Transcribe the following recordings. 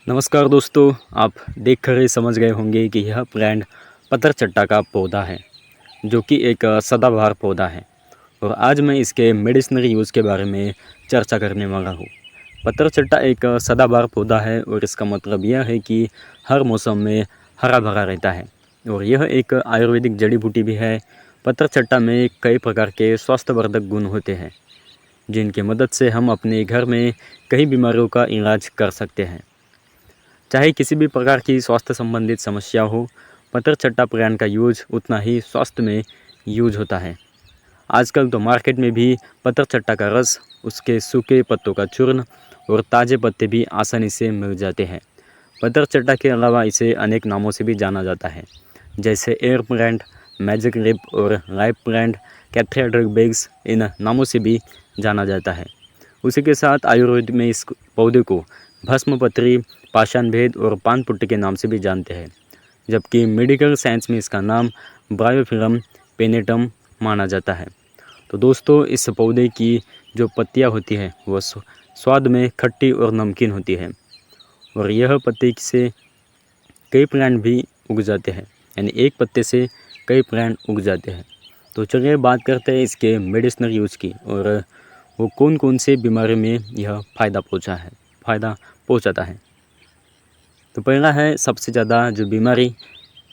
नमस्कार दोस्तों, आप देख कर ही समझ गए होंगे कि यह ब्रांड पत्थरचट्टा का पौधा है, जो कि एक सदाबहार पौधा है। और आज मैं इसके मेडिसिनरी यूज़ के बारे में चर्चा करने वाला हूँ। पत्थरचट्टा एक सदाबहार पौधा है और इसका मतलब यह है कि हर मौसम में हरा भरा रहता है। और यह एक आयुर्वेदिक जड़ी बूटी भी है। पत्थरचट्टा में कई प्रकार के स्वास्थ्यवर्धक गुण होते हैं, जिनकी मदद से हम अपने घर में कई बीमारियों का इलाज कर सकते हैं। चाहे किसी भी प्रकार की स्वास्थ्य संबंधित समस्या हो, पत्थरचट्टा ब्रांड का यूज उतना ही स्वास्थ्य में यूज होता है। आजकल तो मार्केट में भी पत्थरचट्टा का रस, उसके सूखे पत्तों का चूर्ण और ताज़े पत्ते भी आसानी से मिल जाते हैं। पत्थरचट्टा के अलावा इसे अनेक नामों से भी जाना जाता है, जैसे एयर प्लांट, मैजिक लिप और लाइफ प्लांट, कैथेड्रल बैग्स, इन नामों से भी जाना जाता है। उसी के साथ आयुर्वेद में इस पौधे को भस्मपत्री, पाषाण भेद और पान पुट्टी के नाम से भी जानते हैं, जबकि मेडिकल साइंस में इसका नाम ब्रायोफिरम पेनेटम माना जाता है। तो दोस्तों, इस पौधे की जो पत्तियां होती हैं वह स्वाद में खट्टी और नमकीन होती है, और यह पत्ते से कई प्लांट भी उग जाते हैं, यानी एक पत्ते से कई प्लांट उग जाते हैं। तो चलिए बात करते हैं इसके मेडिसिनल यूज़ की, और वो कौन कौन से बीमारी में यह फ़ायदा पहुंचाता है। तो पहला है, सबसे ज़्यादा जो बीमारी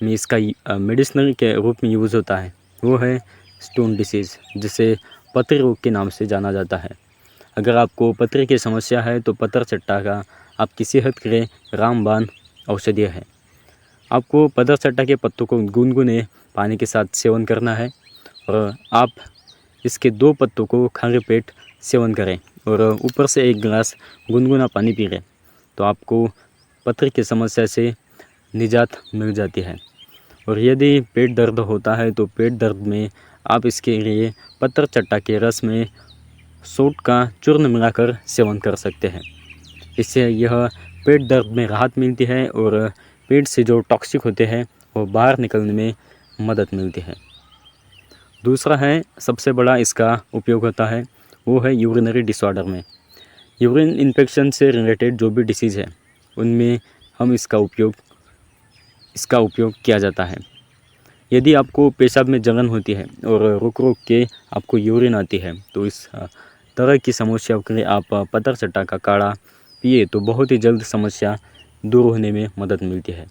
में इसका मेडिसिनल के रूप में यूज़ होता है वो है स्टोन डिसीज़, जिसे पथरी रोग के नाम से जाना जाता है। अगर आपको पथरी की समस्या है तो पत्थरचट्टा का आपकी सेहत के लिए रामबाण औषधीय है। आपको पत्थरचट्टा के पत्तों को गुनगुने पानी के साथ सेवन करना है, और आप इसके 2 पत्तों को खाली पेट सेवन करें और ऊपर से 1 गिलास गुनगुना पानी पी लें, तो आपको पथरी की समस्या से निजात मिल जाती है। और यदि पेट दर्द होता है तो पेट दर्द में आप इसके लिए पत्थरचट्टा के रस में सौंठ का चूर्ण मिलाकर सेवन कर सकते हैं। इससे यह पेट दर्द में राहत मिलती है और पेट से जो टॉक्सिक होते हैं वो बाहर निकलने में मदद मिलती है। दूसरा है, सबसे बड़ा इसका उपयोग होता है वो है यूरिनरी डिसऑर्डर में। यूरिन इन्फेक्शन से रिलेटेड जो भी डिसीज़ है उनमें हम इसका उपयोग किया जाता है। यदि आपको पेशाब में जलन होती है और रुक रुक के आपको यूरिन आती है, तो इस तरह की समस्या के लिए आप पत्थरचट्टा का काढ़ा पिए तो बहुत ही जल्द समस्या दूर होने में मदद मिलती है।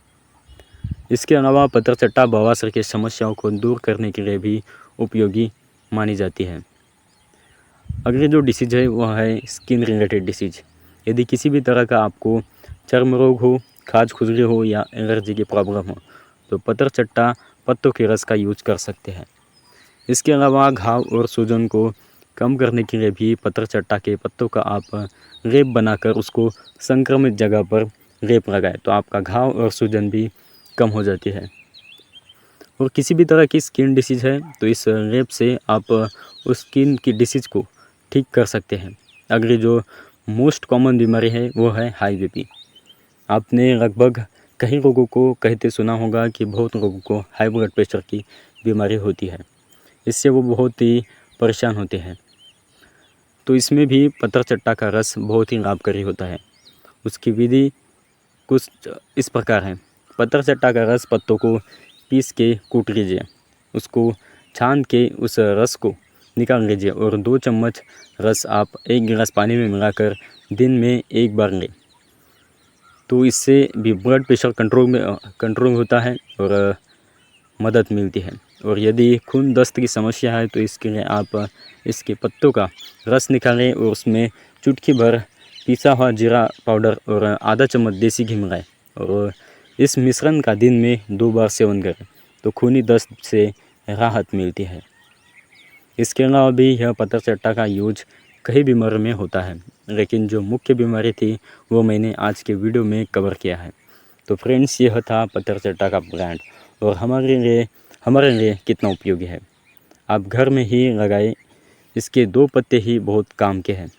इसके अलावा पत्थरचट्टा बवासीर की समस्याओं को दूर करने के लिए भी उपयोगी मानी जाती है। अगली जो डिसीज़ है वह है स्किन रिलेटेड डिसीज़। यदि किसी भी तरह का आपको चर्म रोग हो, खाज खुजली हो या एलर्जी की प्रॉब्लम हो, तो पत्थरचट्टा पत्तों के रस का यूज कर सकते हैं। इसके अलावा घाव और सूजन को कम करने के लिए भी पत्थरचट्टा के पत्तों का आप लेप बनाकर उसको संक्रमित जगह पर लेप लगाएं, तो आपका घाव और सूजन भी कम हो जाती है। और किसी भी तरह की स्किन डिसीज़ है तो इस लेप से आप उस स्किन की डिसीज़ को ठीक कर सकते हैं। अगली जो मोस्ट कॉमन बीमारी है वो है हाई बीपी। आपने लगभग कई लोगों को कहते सुना होगा कि बहुत लोगों को हाई ब्लड प्रेशर की बीमारी होती है। इससे वो बहुत ही परेशान होते हैं। तो इसमें भी पत्थरचट्टा का रस बहुत ही लाभकारी होता है। उसकी विधि कुछ इस प्रकार है। पत्थरचट्टा का रस पत्तों को पीस के कूट लीजिए, उसको छान के उस रस को निकाल लीजिए और 2 चम्मच रस आप 1 गिलास पानी में मिलाकर दिन में 1 बार लें, तो इससे भी ब्लड प्रेशर कंट्रोल होता है और मदद मिलती है। और यदि खून दस्त की समस्या है तो इसके लिए आप इसके पत्तों का रस निकालें और उसमें चुटकी भर पिसा हुआ जीरा पाउडर और आधा चम्मच देसी घी मिलाएं, और इस मिश्रण का दिन में 2 बार सेवन करें, तो खूनी दस्त से राहत मिलती है। इसके अलावा भी यह पत्थरचट्टा का यूज कई बीमारियों में होता है, लेकिन जो मुख्य बीमारी थी वो मैंने आज के वीडियो में कवर किया है। तो फ्रेंड्स, यह था पत्थरचट्टा का ब्रांड, और हमारे लिए कितना उपयोगी है। आप घर में ही लगाएं। इसके 2 पत्ते ही बहुत काम के हैं।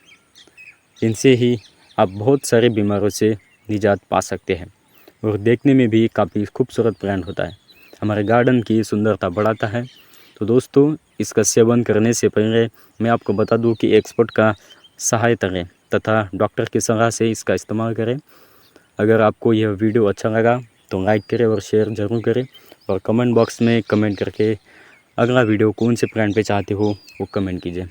इनसे ही आप बहुत सारे बीमारों से निजात पा सकते हैं, और देखने में भी काफ़ी खूबसूरत ब्रांड होता है, हमारे गार्डन की सुंदरता बढ़ाता है। तो दोस्तों, इसका सेवन करने से पहले मैं आपको बता दूं कि एक्सपर्ट का सहायता लें तथा डॉक्टर की सलाह से इसका इस्तेमाल करें। अगर आपको यह वीडियो अच्छा लगा तो लाइक करें और शेयर ज़रूर करें, और कमेंट बॉक्स में कमेंट करके अगला वीडियो कौन से ब्रांड पे चाहते हो वो कमेंट कीजिए।